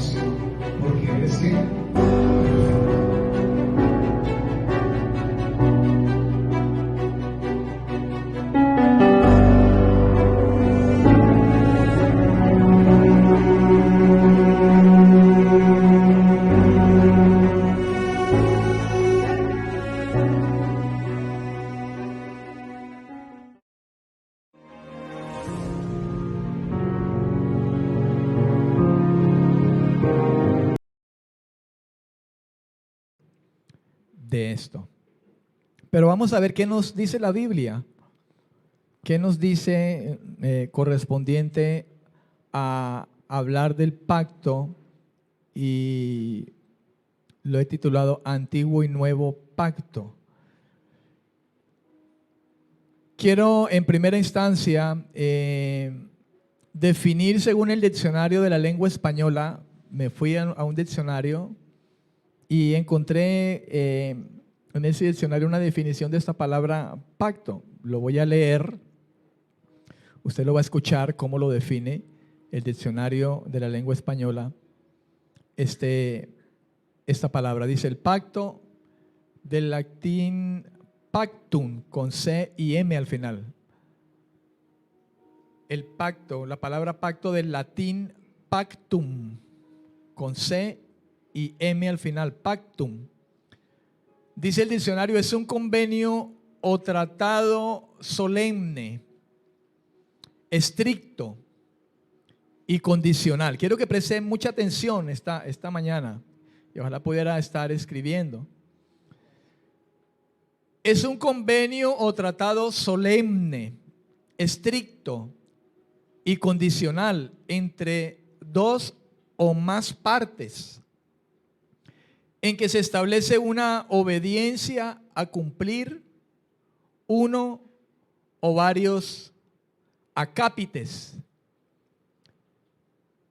salvación, porque eres qué. De esto. Pero vamos a ver qué nos dice la Biblia, qué nos dice correspondiente a hablar del pacto, y lo he titulado Antiguo y Nuevo Pacto. Quiero en primera instancia definir según el diccionario de la lengua española. Me fui a un diccionario y encontré en ese diccionario una definición de esta palabra pacto. Lo voy a leer, usted lo va a escuchar cómo lo define el diccionario de la lengua española. Esta palabra dice: el pacto, del latín pactum, con C y M al final. El pacto, la palabra pacto del latín pactum, con C y M al final, pactum. Dice el diccionario, es un convenio o tratado solemne, estricto y condicional. Quiero que presten mucha atención esta mañana y ojalá pudiera estar escribiendo. Es un convenio o tratado solemne, estricto y condicional entre dos o más partes, en que se establece una obediencia a cumplir uno o varios acápites.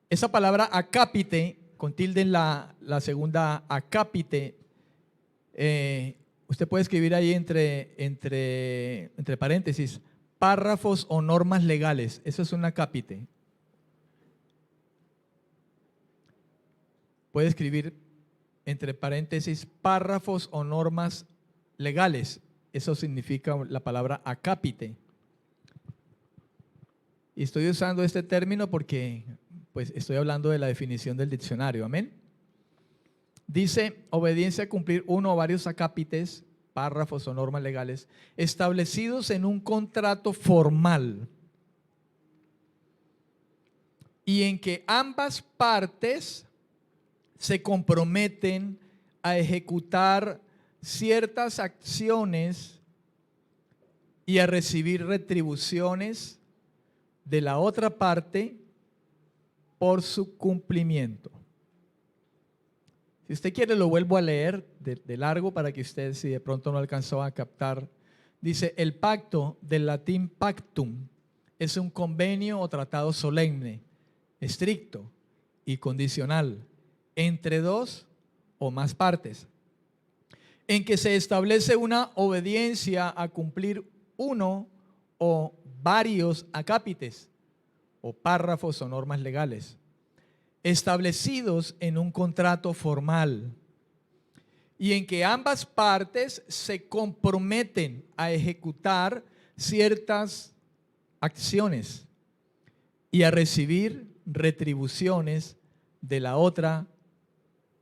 Esa palabra acápite, con tilde en la segunda, acápite, usted puede escribir ahí entre paréntesis, párrafos o normas legales. Eso es un acápite. Puede escribir entre paréntesis, párrafos o normas legales. Eso significa la palabra acápite. Y estoy usando este término porque pues estoy hablando de la definición del diccionario. Amén. Dice, obediencia a cumplir uno o varios acápites, párrafos o normas legales, establecidos en un contrato formal y en que ambas partes se comprometen a ejecutar ciertas acciones y a recibir retribuciones de la otra parte por su cumplimiento. Si usted quiere lo vuelvo a leer de largo para que usted, si de pronto no alcanzó a captar. Dice, el pacto, del latín pactum, es un convenio o tratado solemne, estricto y condicional entre dos o más partes, en que se establece una obediencia a cumplir uno o varios acápites o párrafos o normas legales establecidos en un contrato formal y en que ambas partes se comprometen a ejecutar ciertas acciones y a recibir retribuciones de la otra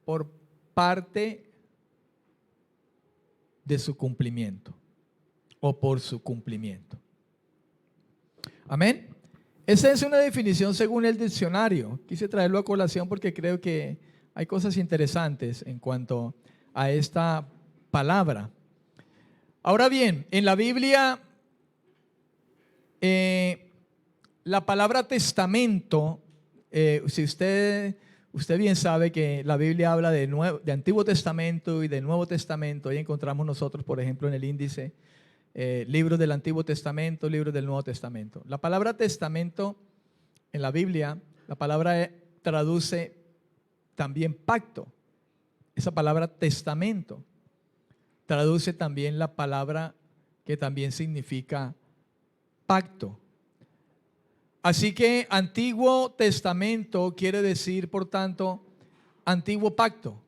por parte de su cumplimiento o por su cumplimiento. Amén. Esa es una definición según el diccionario. Quise traerlo a colación porque creo que hay cosas interesantes en cuanto a esta palabra. Ahora bien, en la Biblia, la palabra testamento, si usted bien sabe que la Biblia habla de Antiguo Testamento y de Nuevo Testamento. Ahí encontramos nosotros, por ejemplo, en el índice, libros del Antiguo Testamento, libros del Nuevo Testamento. La palabra testamento en la Biblia, la palabra traduce también pacto. Esa palabra testamento traduce también la palabra que también significa pacto. Así que Antiguo Testamento quiere decir, por tanto, Antiguo Pacto.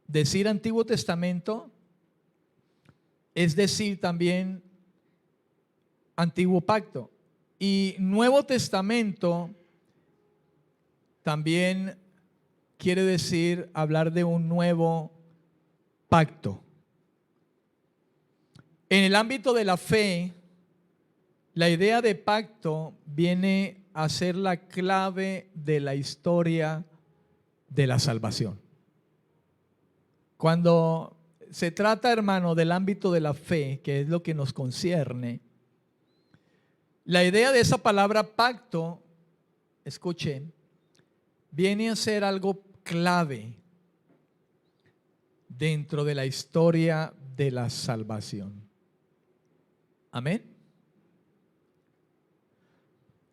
Decir Antiguo Testamento es decir también Antiguo Pacto. Y Nuevo Testamento también quiere decir hablar de un nuevo pacto. En el ámbito de la fe, la idea de pacto viene a ser la clave de la historia de la salvación. Cuando se trata, hermano, del ámbito de la fe, que es lo que nos concierne, la idea de esa palabra pacto, escuchen, viene a ser algo clave dentro de la historia de la salvación. Amén.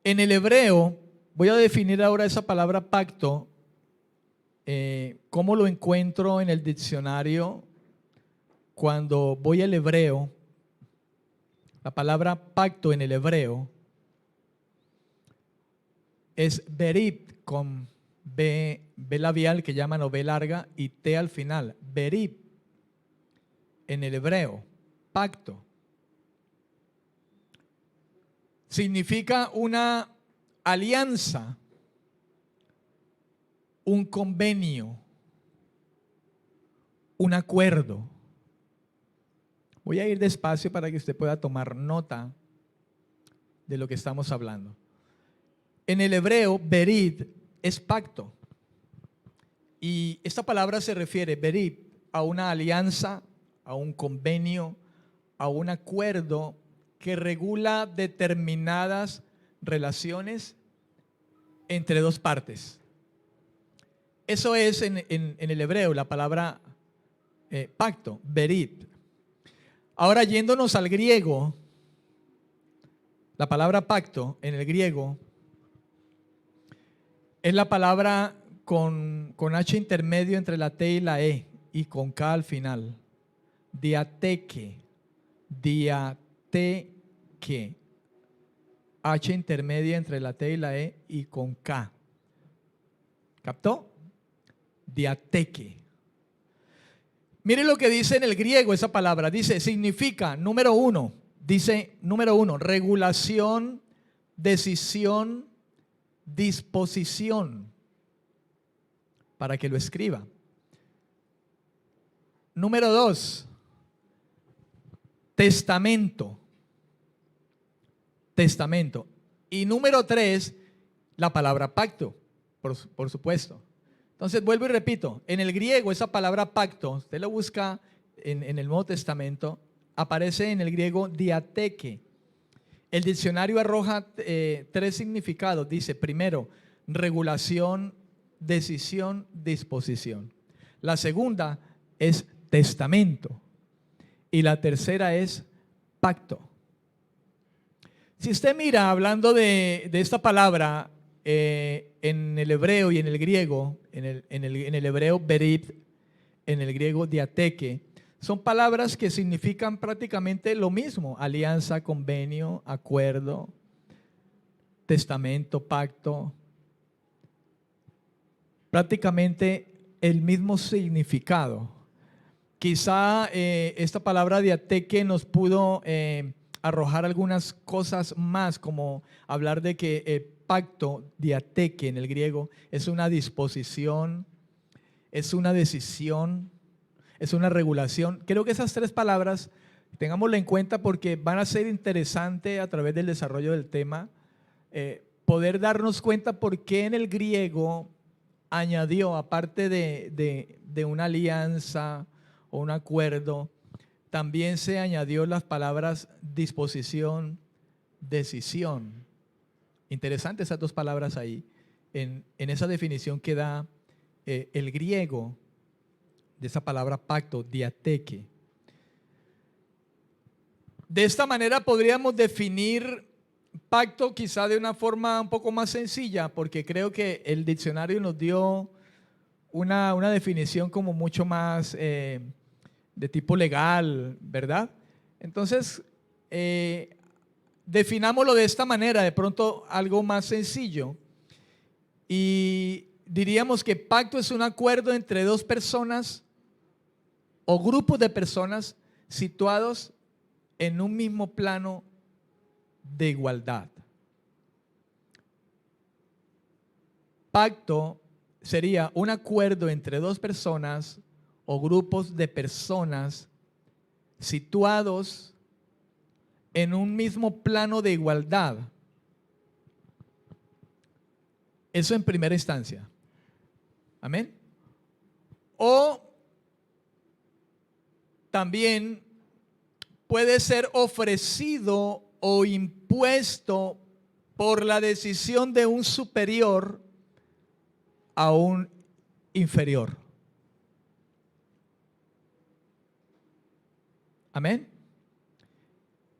En el hebreo, voy a definir ahora esa palabra pacto, cómo lo encuentro en el diccionario. Cuando voy al hebreo, la palabra pacto en el hebreo es berib con B labial que llaman o B larga y T al final. Berib en el hebreo, pacto. Significa una alianza, un convenio, un acuerdo. Voy a ir despacio para que usted pueda tomar nota de lo que estamos hablando. En el hebreo, berid es pacto. Y esta palabra se refiere, berid, a una alianza, a un convenio, a un acuerdo que regula determinadas relaciones entre dos partes. Eso es en el hebreo la palabra pacto, berid. Ahora yéndonos al griego, la palabra pacto en el griego es la palabra con H intermedio entre la T y la E y con K al final. Diateque, diateque. H intermedia entre la T y la E y con K. ¿Captó? Diateque. Mire lo que dice en el griego esa palabra. Dice, significa, número uno, regulación, decisión, disposición. Para que lo escriba. Número dos, testamento. Testamento. Y número tres, la palabra pacto, por supuesto. Entonces vuelvo y repito, en el griego esa palabra pacto, usted lo busca en el Nuevo Testamento, aparece en el griego diateque. El diccionario arroja tres significados. Dice, primero, regulación, decisión, disposición. La segunda es testamento. Y la tercera es pacto. Si usted mira, hablando de esta palabra en el hebreo y en el griego, en el hebreo berit, en el griego diateque, son palabras que significan prácticamente lo mismo: alianza, convenio, acuerdo, testamento, pacto. Prácticamente el mismo significado. Quizá esta palabra diateque nos pudo arrojar algunas cosas más, como hablar de que el pacto, diateque en el griego, es una disposición, es una decisión, es una regulación. Creo que esas tres palabras, tengámosla en cuenta porque van a ser interesantes a través del desarrollo del tema, poder darnos cuenta por qué en el griego añadió, aparte de una alianza o un acuerdo, también se añadió las palabras disposición, decisión. Interesante esas dos palabras ahí, en esa definición que da el griego de esa palabra pacto, diateque. De esta manera podríamos definir pacto quizá de una forma un poco más sencilla, porque creo que el diccionario nos dio una definición como mucho más de tipo legal, ¿verdad? Entonces, definámoslo de esta manera, de pronto algo más sencillo. Y diríamos que pacto es un acuerdo entre dos personas o grupos de personas situados en un mismo plano de igualdad. Pacto sería un acuerdo entre dos personas o grupos de personas situados en un mismo plano de igualdad. Eso en primera instancia. Amén. O también puede ser ofrecido o impuesto por la decisión de un superior a un inferior. Amén.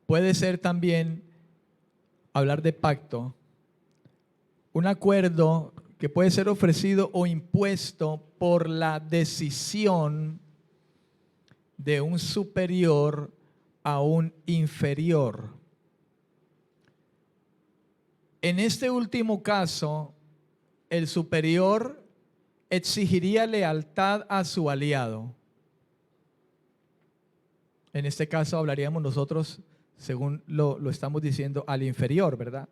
Puede ser también, hablar de pacto, un acuerdo que puede ser ofrecido o impuesto por la decisión de un superior a un inferior. En este último caso, el superior exigiría lealtad a su aliado. En este caso hablaríamos nosotros, según lo estamos diciendo, al inferior, ¿verdad?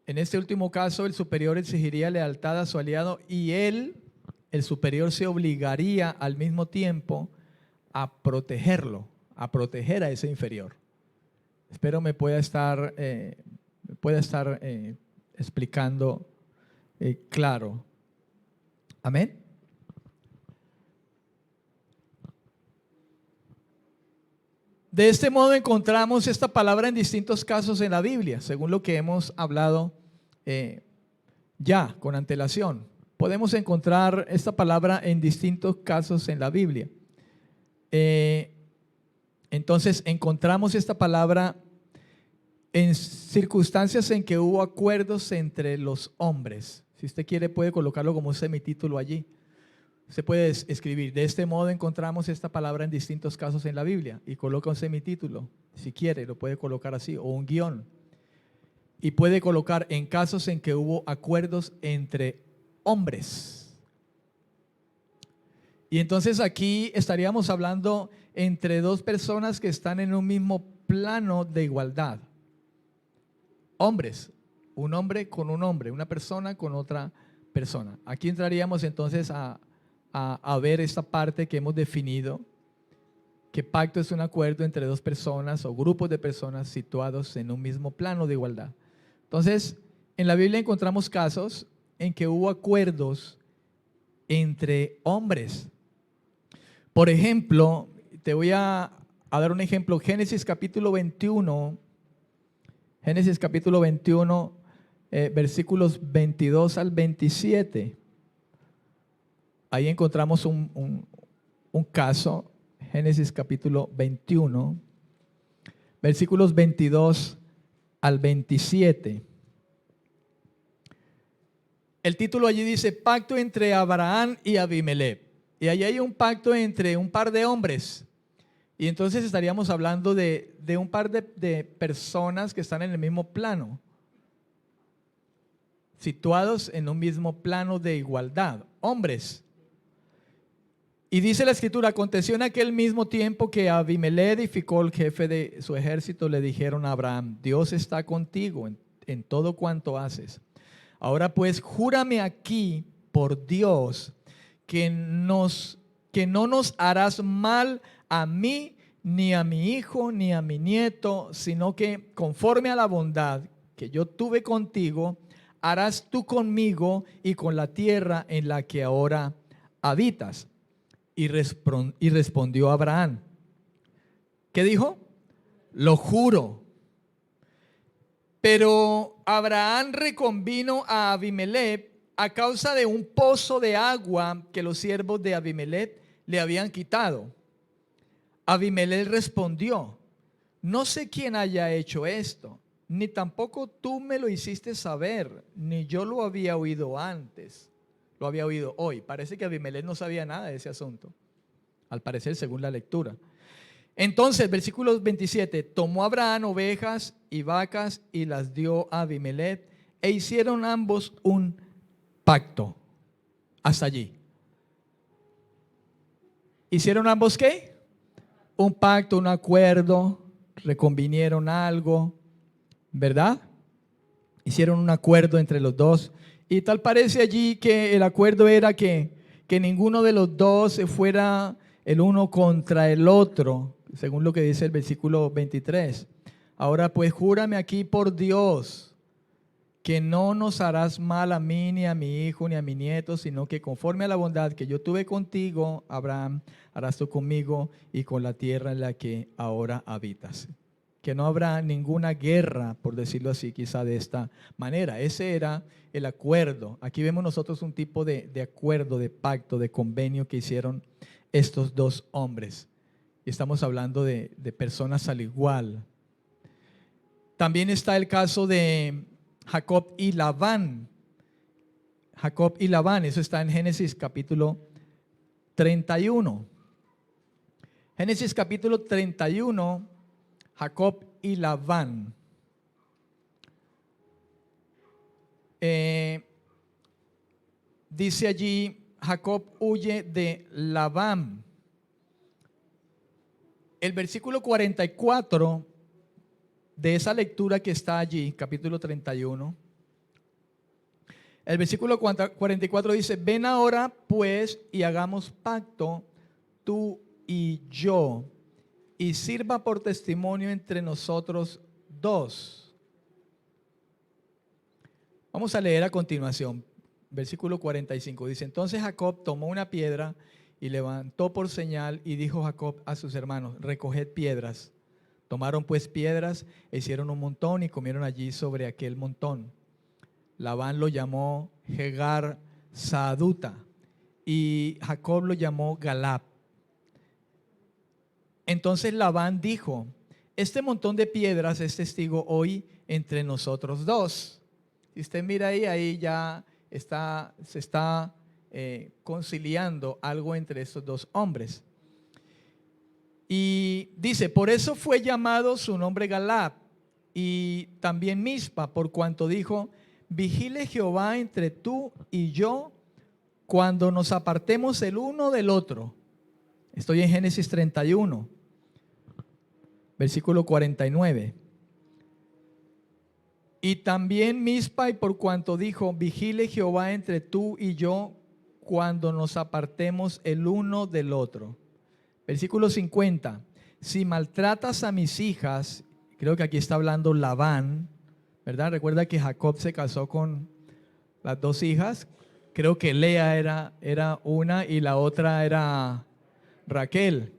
En este último caso, el superior exigiría lealtad a su aliado y él, el superior, se obligaría al mismo tiempo a protegerlo, a proteger a ese inferior. Espero me pueda estar explicando claro. Amén. De este modo encontramos esta palabra en distintos casos en la Biblia, según lo que hemos hablado ya con antelación. Podemos encontrar esta palabra en distintos casos en la Biblia. Entonces encontramos esta palabra en circunstancias en que hubo acuerdos entre los hombres. Si usted quiere puede colocarlo como un semitítulo allí. Se puede escribir: de este modo encontramos esta palabra en distintos casos en la Biblia, y coloca un semitítulo. Si quiere lo puede colocar así, o un guión, y puede colocar: en casos en que hubo acuerdos entre hombres. Y entonces aquí estaríamos hablando entre dos personas que están en un mismo plano de igualdad. Hombres, un hombre con un hombre, una persona con otra persona. Aquí entraríamos entonces a ver esta parte que hemos definido, que pacto es un acuerdo entre dos personas o grupos de personas situados en un mismo plano de igualdad. Entonces, en la Biblia encontramos casos en que hubo acuerdos entre hombres. Por ejemplo, te voy a dar un ejemplo. Génesis capítulo 21, versículos 22 al 27. Ahí encontramos un caso, Génesis capítulo 21, versículos 22 al 27. El título allí dice: pacto entre Abraham y Abimelech. Y allí hay un pacto entre un par de hombres. Y entonces estaríamos hablando de un par de personas que están en el mismo plano, situados en un mismo plano de igualdad, hombres. Y dice la escritura: aconteció en aquel mismo tiempo que Abimelech y Ficol, el jefe de su ejército, le dijeron a Abraham: Dios está contigo en todo cuanto haces. Ahora pues, júrame aquí por Dios que no nos harás mal a mí, ni a mi hijo, ni a mi nieto, sino que conforme a la bondad que yo tuve contigo, harás tú conmigo y con la tierra en la que ahora habitas. Y respondió Abraham. ¿Qué dijo? Lo juro. Pero Abraham reconvino a Abimelech a causa de un pozo de agua que los siervos de Abimelech le habían quitado. Abimelech respondió: no sé quién haya hecho esto, ni tampoco tú me lo hiciste saber, ni yo lo había oído antes. Lo había oído hoy. Parece que Abimelech no sabía nada de ese asunto, al parecer, según la lectura. Entonces, versículo 27, tomó Abraham ovejas y vacas y las dio a Abimelech e hicieron ambos un pacto. Hasta allí. ¿Hicieron ambos qué? Un pacto, un acuerdo, reconvinieron algo, ¿verdad? Hicieron un acuerdo entre los dos. Y tal parece allí que el acuerdo era que ninguno de los dos se fuera el uno contra el otro, según lo que dice el versículo 23. Ahora pues júrame aquí por Dios que no nos harás mal a mí, ni a mi hijo, ni a mi nieto, sino que conforme a la bondad que yo tuve contigo, Abraham, harás tú conmigo y con la tierra en la que ahora habitas. Que no habrá ninguna guerra, por decirlo así, quizá de esta manera. Ese era el acuerdo. Aquí vemos nosotros un tipo de acuerdo, de pacto, de convenio que hicieron estos dos hombres. Y estamos hablando de personas al igual. También está el caso de Jacob y Labán. Jacob y Labán, eso está en Génesis capítulo 31. Génesis capítulo 31, Jacob y Labán. Dice allí, Jacob huye de Labán. El versículo 44 de esa lectura que está allí, capítulo 31, el versículo 44 dice: ven ahora pues y hagamos pacto tú y yo, y sirva por testimonio entre nosotros dos. Vamos a leer a continuación, versículo 45, dice: entonces Jacob tomó una piedra y levantó por señal, y dijo Jacob a sus hermanos: recoged piedras. Tomaron pues piedras e hicieron un montón y comieron allí sobre aquel montón. Labán lo llamó Jegar Saaduta y Jacob lo llamó Galad. Entonces Labán dijo: este montón de piedras es testigo hoy entre nosotros dos. Si usted mira ahí ya se está conciliando algo entre estos dos hombres. Y dice: por eso fue llamado su nombre Galad, y también Mizpa, por cuanto dijo: vigile Jehová entre tú y yo cuando nos apartemos el uno del otro. Estoy en Génesis 31, versículo 49. Y también Mizpa, y por cuanto dijo: vigile Jehová entre tú y yo cuando nos apartemos el uno del otro. Versículo 50. Si maltratas a mis hijas, creo que aquí está hablando Labán, ¿verdad? Recuerda que Jacob se casó con las dos hijas. Creo que Lea era una y la otra era Raquel,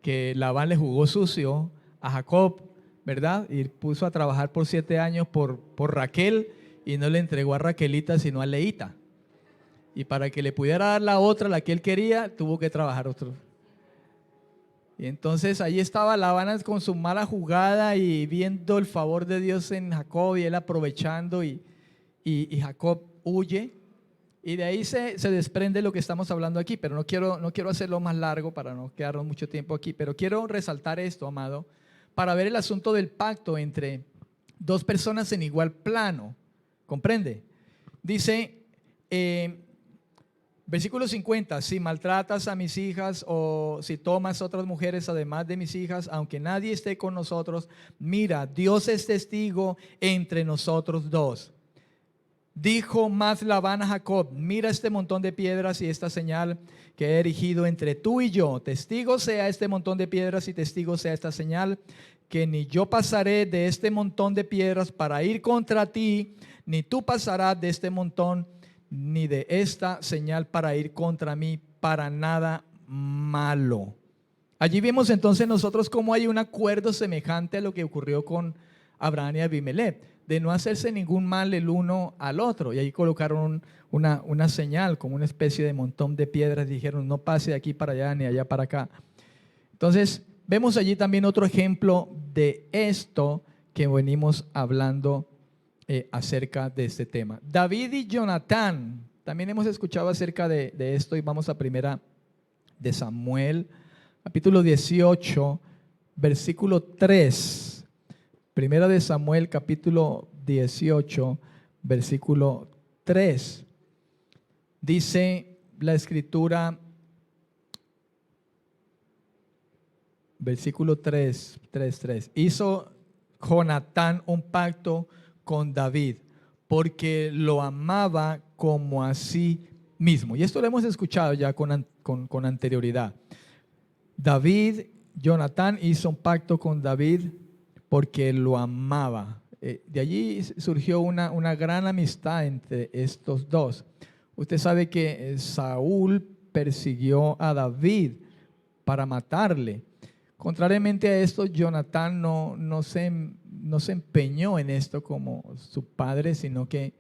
que Labán le jugó sucio a Jacob, ¿verdad? Y puso a trabajar por 7 años por Raquel, y no le entregó a Raquelita sino a Leita. Y para que le pudiera dar la otra, la que él quería, tuvo que trabajar otro. Y entonces ahí estaba Labán con su mala jugada y viendo el favor de Dios en Jacob, y él aprovechando, y Jacob huye. Y de ahí se desprende lo que estamos hablando aquí, pero no quiero hacerlo más largo para no quedarnos mucho tiempo aquí, pero quiero resaltar esto, amado, para ver el asunto del pacto entre dos personas en igual plano. ¿Comprende? Dice, versículo 50, si maltratas a mis hijas o si tomas otras mujeres además de mis hijas, aunque nadie esté con nosotros, mira, Dios es testigo entre nosotros dos. Dijo más Labán a Jacob: mira este montón de piedras y esta señal que he erigido entre tú y yo. Testigo sea este montón de piedras y testigo sea esta señal, que ni yo pasaré de este montón de piedras para ir contra ti, ni tú pasarás de este montón ni de esta señal para ir contra mí, para nada malo. Allí vemos entonces nosotros cómo hay un acuerdo semejante a lo que ocurrió con Abraham y Abimelech, de no hacerse ningún mal el uno al otro. Y ahí colocaron una señal, como una especie de montón de piedras. Dijeron: no pase de aquí para allá ni allá para acá. Entonces vemos allí también otro ejemplo de esto que venimos hablando acerca de este tema. David y Jonatán, también hemos escuchado acerca de esto, y vamos a primera de Samuel, capítulo 18, versículo 3. Primera de Samuel, capítulo 18, versículo 3. Dice la escritura, versículo 3, 3. Hizo Jonatán un pacto con David porque lo amaba como a sí mismo. Y esto lo hemos escuchado ya con anterioridad. Jonatán hizo un pacto con David porque lo amaba. De allí surgió una gran amistad entre estos dos. Usted sabe que Saúl persiguió a David para matarle. Contrariamente a esto, Jonatán no se empeñó en esto como su padre, sino que,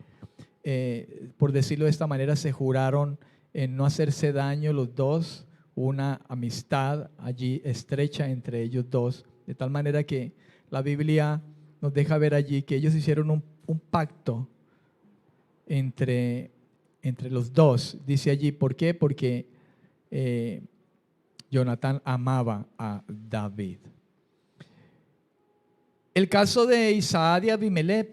por decirlo de esta manera, se juraron en no hacerse daño los dos, una amistad allí estrecha entre ellos dos, de tal manera que la Biblia nos deja ver allí que ellos hicieron un pacto entre los dos. Dice allí, ¿por qué? Porque Jonatán amaba a David. El caso de Isaac y Abimelech,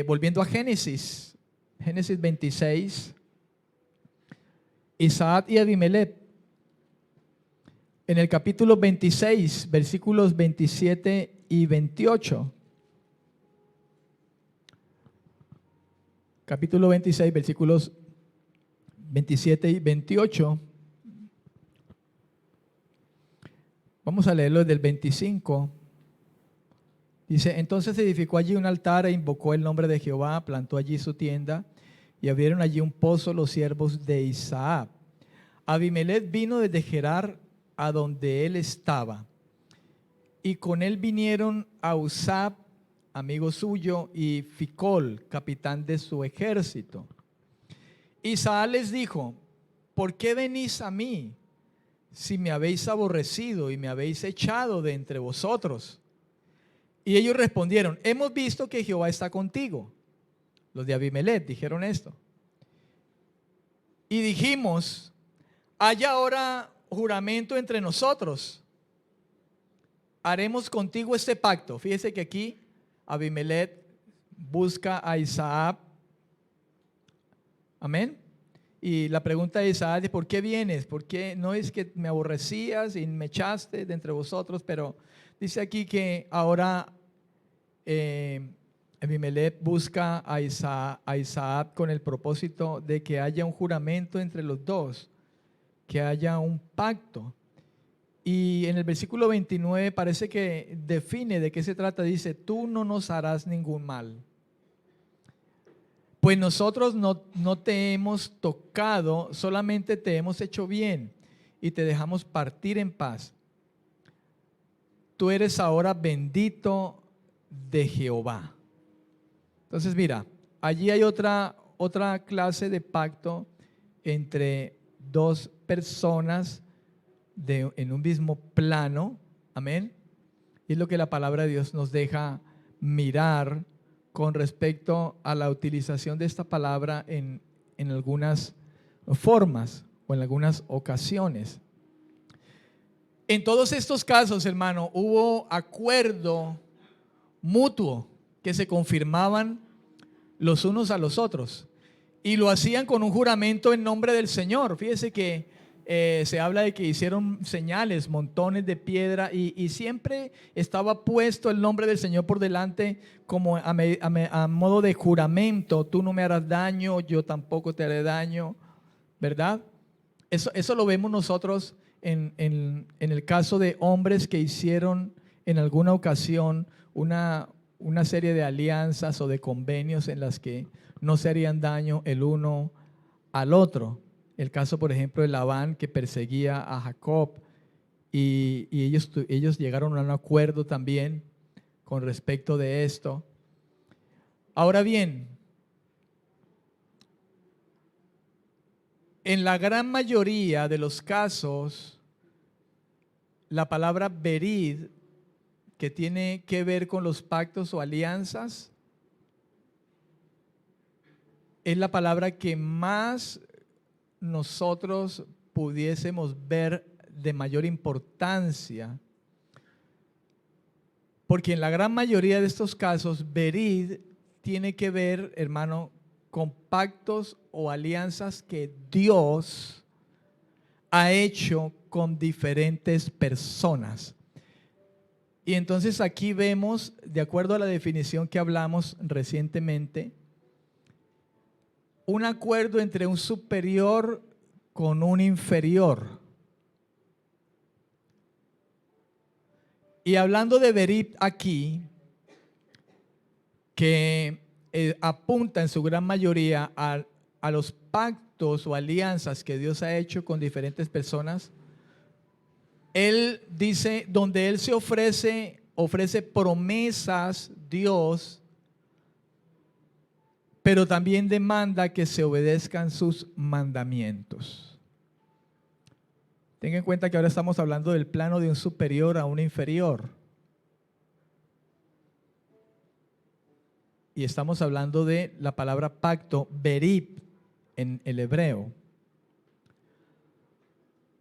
volviendo a Génesis 26, Isaac y Abimelech, en el capítulo 26, versículos 27 y 28. Capítulo 26, versículos 27 y 28. Vamos a leerlo desde el 25. Dice, entonces edificó allí un altar e invocó el nombre de Jehová, plantó allí su tienda y abrieron allí un pozo los siervos de Isaac. Abimelech vino desde Gerar a donde él estaba, y con él vinieron a Usab, amigo suyo, y Ficol, capitán de su ejército. Isaac les dijo, ¿por qué venís a mí si me habéis aborrecido y me habéis echado de entre vosotros? Y ellos respondieron, hemos visto que Jehová está contigo. Los de Abimelech dijeron esto. Y dijimos, haya ahora juramento entre nosotros. Haremos contigo este pacto. Fíjese que aquí Abimelech busca a Isaac. Amén. Y la pregunta de Isaac es, ¿por qué vienes? ¿Por qué no es que me aborrecías y me echaste de entre vosotros? Pero dice aquí que ahora Abimelech busca a Isaac con el propósito de que haya un juramento entre los dos, que haya un pacto. Y en el versículo 29 parece que define de qué se trata. Dice, tú no nos harás ningún mal, pues nosotros no te hemos tocado, solamente te hemos hecho bien y te dejamos partir en paz. Tú eres ahora bendito de Jehová. Entonces mira, allí hay otra clase de pacto entre dos personas en un mismo plano. Amén. Y es lo que la palabra de Dios nos deja mirar con respecto a la utilización de esta palabra en algunas formas o en algunas ocasiones. En todos estos casos, hermano, hubo acuerdo mutuo que se confirmaban los unos a los otros y lo hacían con un juramento en nombre del Señor. Fíjese que se habla de que hicieron señales, montones de piedra y siempre estaba puesto el nombre del Señor por delante como a modo de juramento. Tú no me harás daño, yo tampoco te haré daño, ¿verdad? Eso lo vemos nosotros en el caso de hombres que hicieron en alguna ocasión una serie de alianzas o de convenios en las que no se harían daño el uno al otro. El caso, por ejemplo, de Labán, que perseguía a Jacob, y ellos llegaron a un acuerdo también con respecto de esto. Ahora bien, en la gran mayoría de los casos, la palabra berid, que tiene que ver con los pactos o alianzas, es la palabra que más nosotros pudiésemos ver de mayor importancia, porque en la gran mayoría de estos casos, berid tiene que ver, hermano, con pactos o alianzas que Dios ha hecho con diferentes personas. Y entonces aquí vemos, de acuerdo a la definición que hablamos recientemente, un acuerdo entre un superior con un inferior. Y hablando de Berip aquí, que apunta en su gran mayoría a los pactos o alianzas que Dios ha hecho con diferentes personas, él dice, donde él se ofrece promesas, Dios, pero también demanda que se obedezcan sus mandamientos. Tenga en cuenta que ahora estamos hablando del plano de un superior a un inferior. Y estamos hablando de la palabra pacto, berip, en el hebreo.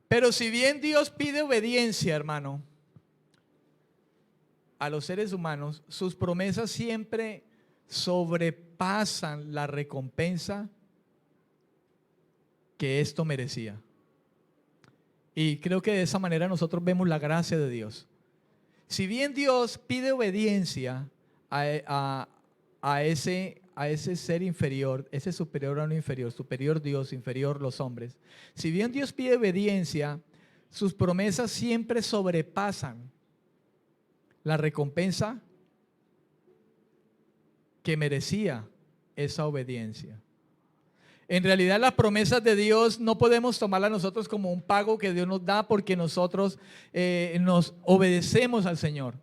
Pero si bien Dios pide obediencia, hermano, a los seres humanos, sus promesas siempre sobrepasan la recompensa que esto merecía. Y creo que de esa manera nosotros vemos la gracia de Dios. Si bien Dios pide obediencia a ese ser inferior, ese superior a un inferior, superior Dios, inferior los hombres. Si bien Dios pide obediencia, sus promesas siempre sobrepasan la recompensa que merecía esa obediencia. En realidad las promesas de Dios no podemos tomarlas nosotros como un pago que Dios nos da porque nosotros nos obedecemos al Señor.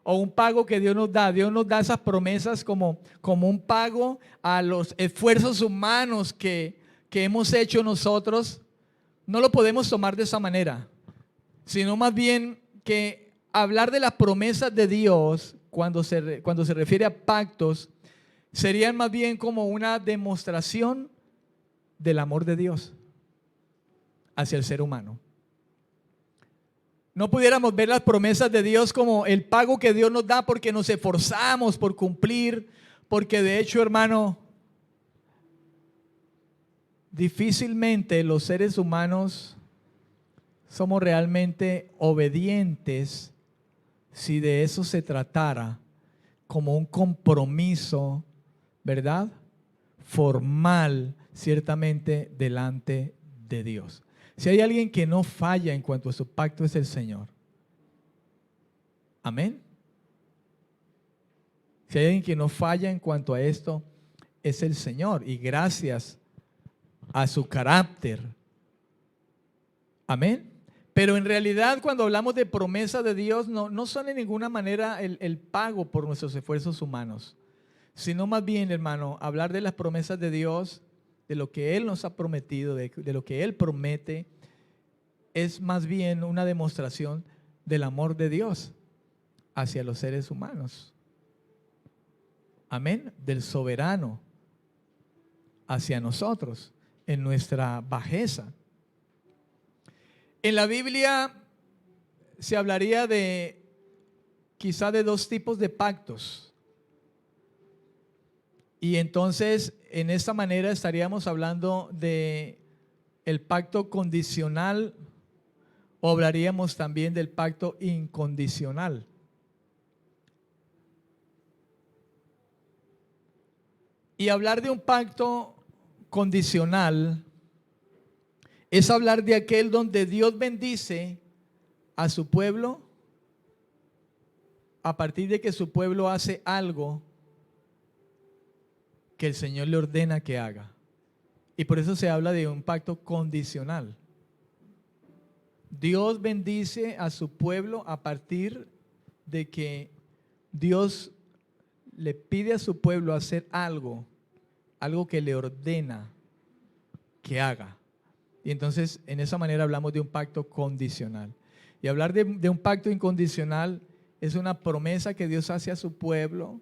O un pago que Dios nos da. Dios nos da esas promesas como un pago a los esfuerzos humanos que hemos hecho nosotros. No lo podemos tomar de esa manera, sino más bien que hablar de las promesas de Dios cuando se refiere a pactos serían más bien como una demostración del amor de Dios hacia el ser humano. No pudiéramos ver las promesas de Dios como el pago que Dios nos da porque nos esforzamos por cumplir, porque de hecho, hermano, difícilmente los seres humanos somos realmente obedientes si de eso se tratara como un compromiso, ¿verdad? Formal, ciertamente, delante de Dios. Si hay alguien que no falla en cuanto a su pacto es el Señor. Amén. Si hay alguien que no falla en cuanto a esto es el Señor, y gracias a su carácter. Amén. Pero en realidad cuando hablamos de promesa de Dios no son en ninguna manera el pago por nuestros esfuerzos humanos, sino más bien, hermano, hablar de las promesas de Dios, de lo que Él nos ha prometido, de lo que Él promete, es más bien una demostración del amor de Dios hacia los seres humanos. Amén. Del soberano hacia nosotros en nuestra bajeza. En la Biblia se hablaría quizá de dos tipos de pactos. Y entonces, en esta manera estaríamos hablando de el pacto condicional o hablaríamos también del pacto incondicional. Y hablar de un pacto condicional es hablar de aquel donde Dios bendice a su pueblo a partir de que su pueblo hace algo que el Señor le ordena que haga. Y por eso se habla de un pacto condicional. Dios bendice a su pueblo a partir de que Dios le pide a su pueblo hacer algo que le ordena que haga. Y entonces en esa manera hablamos de un pacto condicional. Y hablar de un pacto incondicional es una promesa que Dios hace a su pueblo,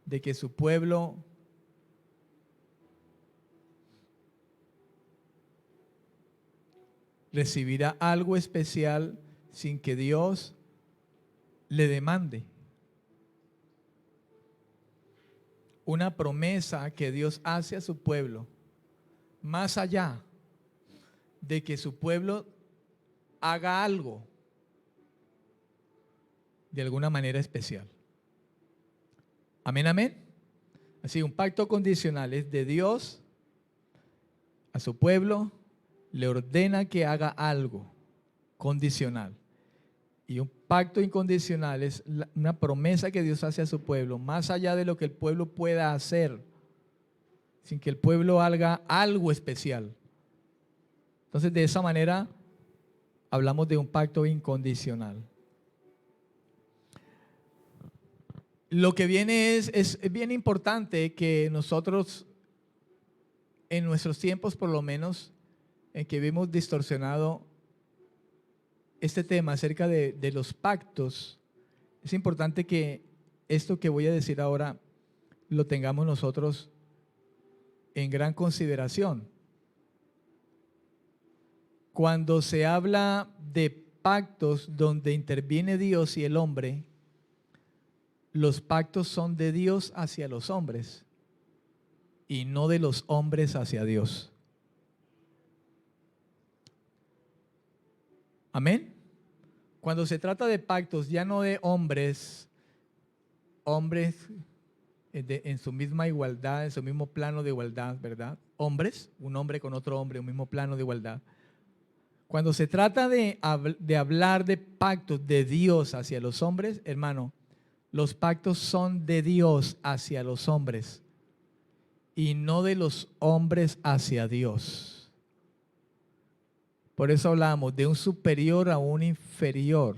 de que su pueblo recibirá algo especial sin que Dios le demande. una promesa que Dios hace a su pueblo, más allá de que su pueblo haga algo de alguna manera especial. Amén, amén. Así, un pacto condicional es de Dios a su pueblo, le ordena que haga algo condicional. Y un pacto incondicional es una promesa que Dios hace a su pueblo, más allá de lo que el pueblo pueda hacer, sin que el pueblo haga algo especial. Entonces, de esa manera, hablamos de un pacto incondicional. Lo que viene es bien importante que nosotros, en nuestros tiempos por lo menos, en que vimos distorsionado este tema acerca de los pactos, es importante que esto que voy a decir ahora lo tengamos nosotros en gran consideración. Cuando se habla de pactos donde interviene Dios y el hombre, los pactos son de Dios hacia los hombres y no de los hombres hacia Dios. Amén. Cuando se trata de pactos, ya no de hombres en su misma igualdad, en su mismo plano de igualdad, ¿verdad? Hombres, un hombre con otro hombre, un mismo plano de igualdad. Cuando se trata de hablar de pactos de Dios hacia los hombres, hermano, los pactos son de Dios hacia los hombres y no de los hombres hacia Dios. Por eso hablamos de un superior a un inferior.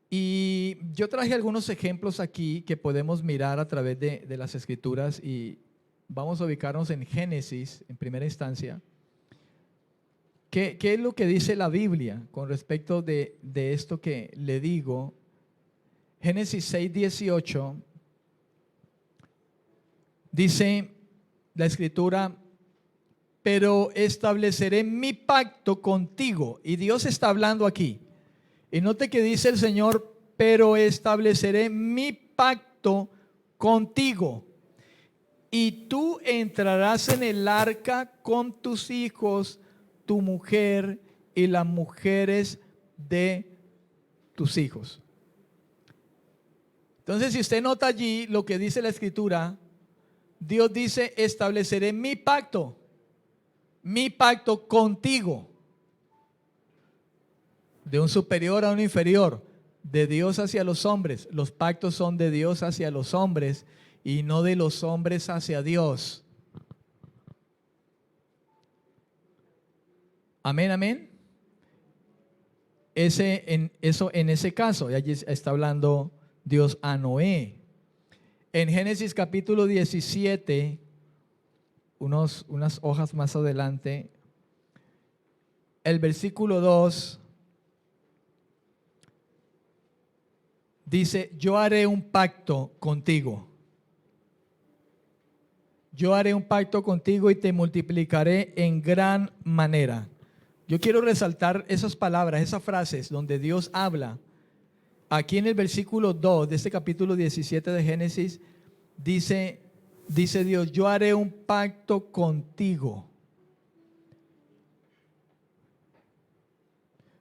Y yo traje algunos ejemplos aquí que podemos mirar a través de las Escrituras y vamos a ubicarnos en Génesis en primera instancia. ¿Qué es lo que dice la Biblia con respecto de esto que le digo? Génesis 6:18 dice la Escritura: pero estableceré mi pacto contigo. Y Dios está hablando aquí. Y note que dice el Señor: pero estableceré mi pacto contigo. Y tú entrarás en el arca con tus hijos, tu mujer y las mujeres de tus hijos. Entonces, si usted nota allí lo que dice la Escritura, Dios dice: estableceré mi pacto contigo. De un superior a un inferior, de Dios hacia los hombres. Los pactos son de Dios hacia los hombres y no de los hombres hacia Dios. Amén, amén. En ese caso, y allí está hablando Dios a Noé. En Génesis capítulo 17, unas hojas más adelante, el versículo 2 dice: yo haré un pacto contigo. Yo haré un pacto contigo y te multiplicaré en gran manera. Yo quiero resaltar esas palabras, esas frases donde Dios habla. Aquí en el versículo 2 de este capítulo 17 de Génesis dice Dios: yo haré un pacto contigo.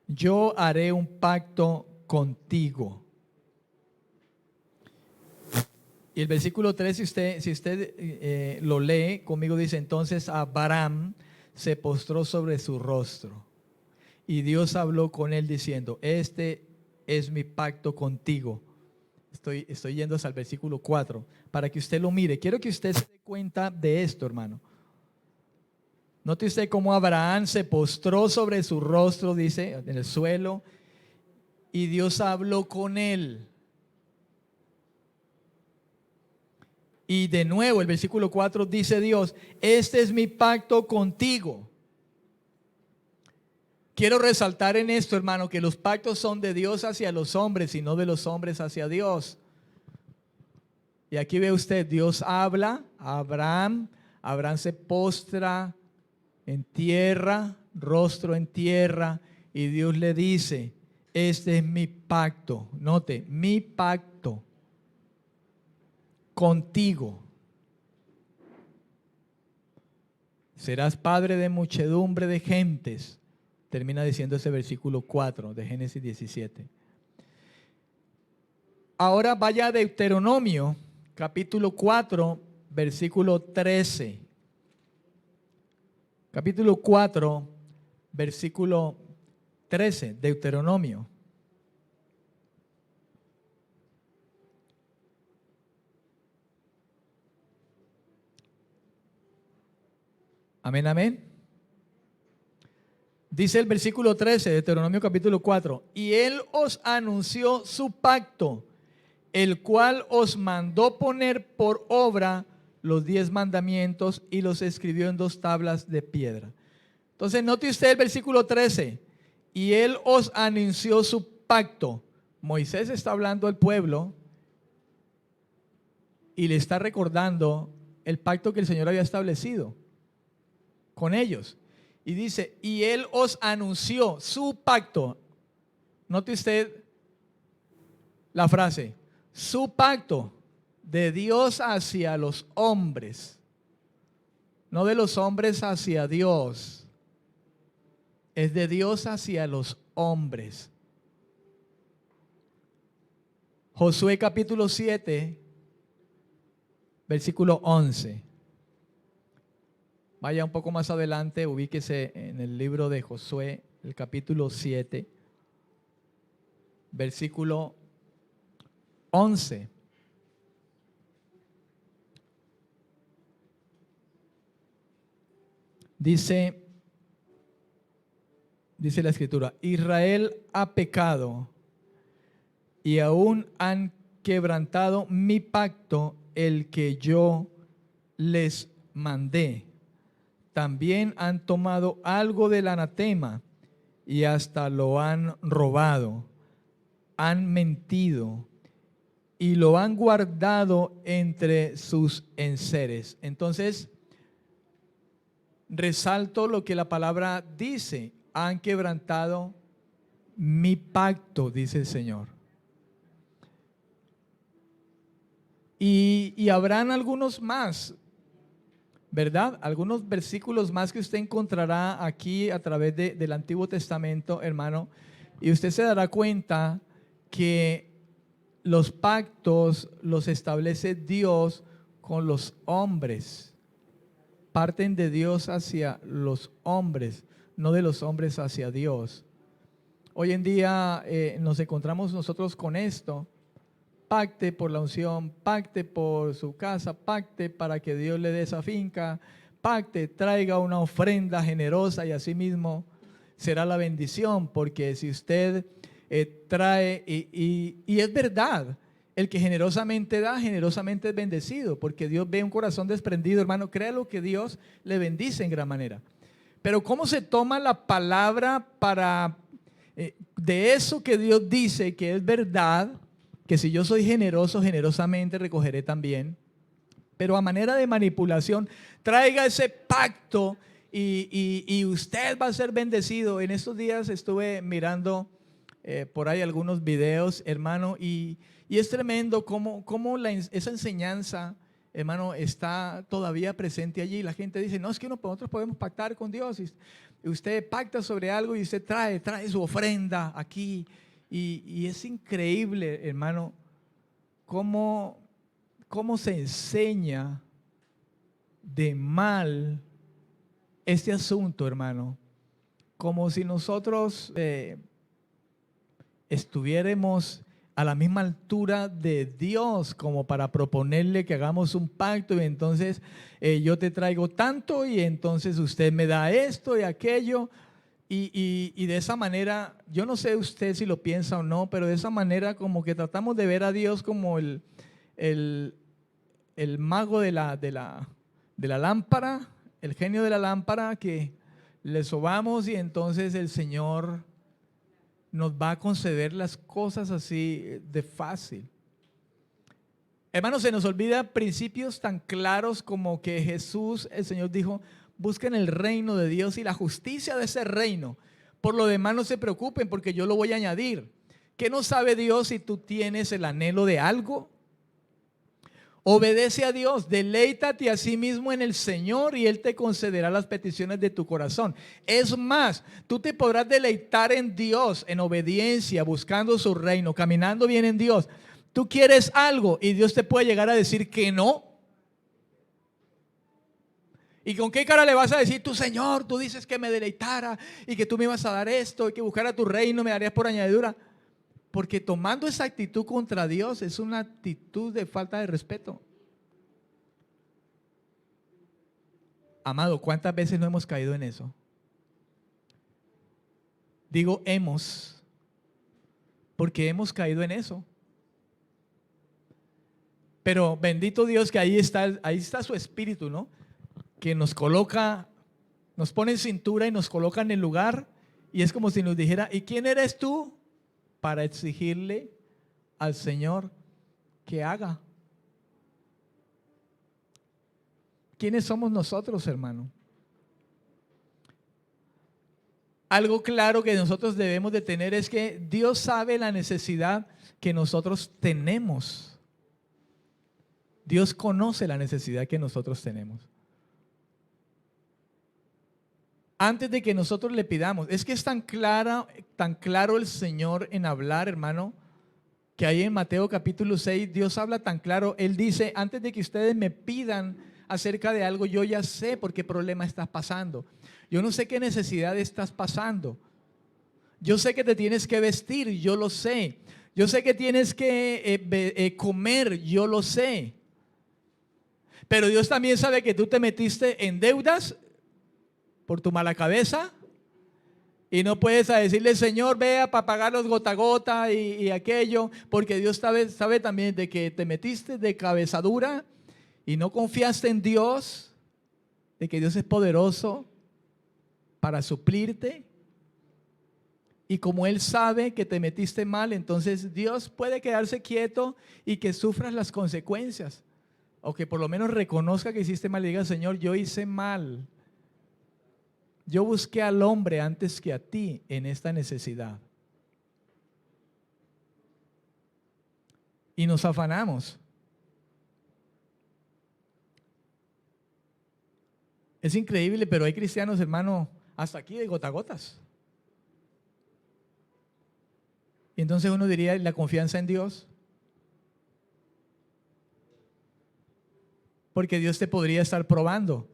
Yo haré un pacto contigo. Y el versículo 3, si usted lo lee conmigo, dice: entonces Abraham se postró sobre su rostro. Y Dios habló con él diciendo: este es mi pacto contigo. Estoy yendo hasta el versículo 4 para que usted lo mire. Quiero que usted se dé cuenta de esto, hermano. Note usted cómo Abraham se postró sobre su rostro, dice, en el suelo, y Dios habló con él. Y de nuevo el versículo 4 dice Dios: este es mi pacto contigo. Quiero resaltar en esto, hermano, que los pactos son de Dios hacia los hombres y no de los hombres hacia Dios. Y aquí ve usted, Dios habla a Abraham se postra en tierra, rostro en tierra, y Dios le dice: este es mi pacto. Note, mi pacto. contigo. Serás padre de muchedumbre de gentes. Termina diciendo ese versículo 4 de Génesis 17. Ahora vaya a Deuteronomio, capítulo 4, versículo 13. Capítulo 4, versículo 13, Deuteronomio. Amén, amén. Dice el versículo 13 de Deuteronomio capítulo 4, y él os anunció su pacto, el cual os mandó poner por obra los 10 mandamientos y los escribió en 2 tablas de piedra. Entonces note usted el versículo 13, y él os anunció su pacto. Moisés está hablando al pueblo y le está recordando el pacto que el Señor había establecido con ellos. Y dice, y él os anunció su pacto. Note usted la frase, su pacto de Dios hacia los hombres, no de los hombres hacia Dios, es de Dios hacia los hombres. Josué capítulo 7, versículo 11. Vaya un poco más adelante, ubíquese en el libro de Josué, el capítulo 7, versículo 11. Dice la escritura, Israel ha pecado y aún han quebrantado mi pacto, el que yo les mandé. También han tomado algo del anatema y hasta lo han robado, han mentido y lo han guardado entre sus enseres. Entonces, resalto lo que la palabra dice, han quebrantado mi pacto, dice el Señor. Y habrán algunos más, ¿verdad? Algunos versículos más que usted encontrará aquí a través del Antiguo Testamento, hermano, y usted se dará cuenta que los pactos los establece Dios con los hombres. Parten de Dios hacia los hombres, no de los hombres hacia Dios. Hoy en día nos encontramos nosotros con esto. Pacte por la unción, pacte por su casa, pacte para que Dios le dé esa finca, pacte, traiga una ofrenda generosa y así mismo será la bendición, porque si usted trae, y es verdad, el que generosamente da, generosamente es bendecido, porque Dios ve un corazón desprendido, hermano, créalo que Dios le bendice en gran manera. Pero ¿cómo se toma la palabra para, de eso que Dios dice que es verdad, que si yo soy generoso, generosamente recogeré también, pero a manera de manipulación, traiga ese pacto y usted va a ser bendecido? En estos días estuve mirando por ahí algunos videos, hermano, y es tremendo cómo esa enseñanza, hermano, está todavía presente allí. La gente dice, no, es que nosotros podemos pactar con Dios. Y usted pacta sobre algo y usted trae su ofrenda aquí. Y es increíble, hermano, cómo se enseña de mal este asunto, hermano. Como si nosotros estuviéramos a la misma altura de Dios como para proponerle que hagamos un pacto y entonces yo te traigo tanto y entonces usted me da esto y aquello. Y de esa manera, yo no sé usted si lo piensa o no, pero de esa manera como que tratamos de ver a Dios como el mago de la lámpara, el genio de la lámpara, que le sobamos y entonces el Señor nos va a conceder las cosas así de fácil. Hermanos, se nos olvida principios tan claros como que Jesús, el Señor dijo, busquen el reino de Dios y la justicia de ese reino. Por lo demás no se preocupen porque yo lo voy a añadir. ¿Qué no sabe Dios si tú tienes el anhelo de algo? Obedece a Dios, deleítate a sí mismo en el Señor y Él te concederá las peticiones de tu corazón. Es más, tú te podrás deleitar en Dios, en obediencia, buscando su reino, caminando bien en Dios. Tú quieres algo y Dios te puede llegar a decir que no. ¿Y con qué cara le vas a decir tú, Señor, tú dices que me deleitara y que tú me ibas a dar esto y que buscara tu reino, me darías por añadidura? Porque tomando esa actitud contra Dios es una actitud de falta de respeto. Amado, ¿cuántas veces no hemos caído en eso? Digo hemos, porque hemos caído en eso. Pero bendito Dios que ahí está su espíritu, ¿no? Que nos coloca, nos pone en cintura y nos coloca en el lugar. Y es como si nos dijera, ¿y quién eres tú para exigirle al Señor que haga? ¿Quiénes somos nosotros, hermano? Algo claro que nosotros debemos de tener es que Dios sabe la necesidad que nosotros tenemos. Dios conoce la necesidad que nosotros tenemos. Antes de que nosotros le pidamos, es que es tan claro el Señor en hablar, hermano, que ahí en Mateo capítulo 6, Dios habla tan claro. Él dice, antes de que ustedes me pidan acerca de algo, yo ya sé por qué problema estás pasando. Yo no sé qué necesidad estás pasando. Yo sé que te tienes que vestir, yo lo sé. Yo sé que tienes que comer, yo lo sé. Pero Dios también sabe que tú te metiste en deudas por tu mala cabeza y no puedes decirle, Señor, vea para pagar los gota a gota y aquello, porque Dios sabe también de que te metiste de cabeza dura y no confiaste en Dios, de que Dios es poderoso para suplirte. Y como Él sabe que te metiste mal, entonces Dios puede quedarse quieto y que sufras las consecuencias. O que por lo menos reconozca que hiciste mal y diga, Señor, yo hice mal. Yo busqué al hombre antes que a ti en esta necesidad. Y nos afanamos. Es increíble, pero hay cristianos, hermano, hasta aquí de gotagotas. Y entonces uno diría, la confianza en Dios. Porque Dios te podría estar probando.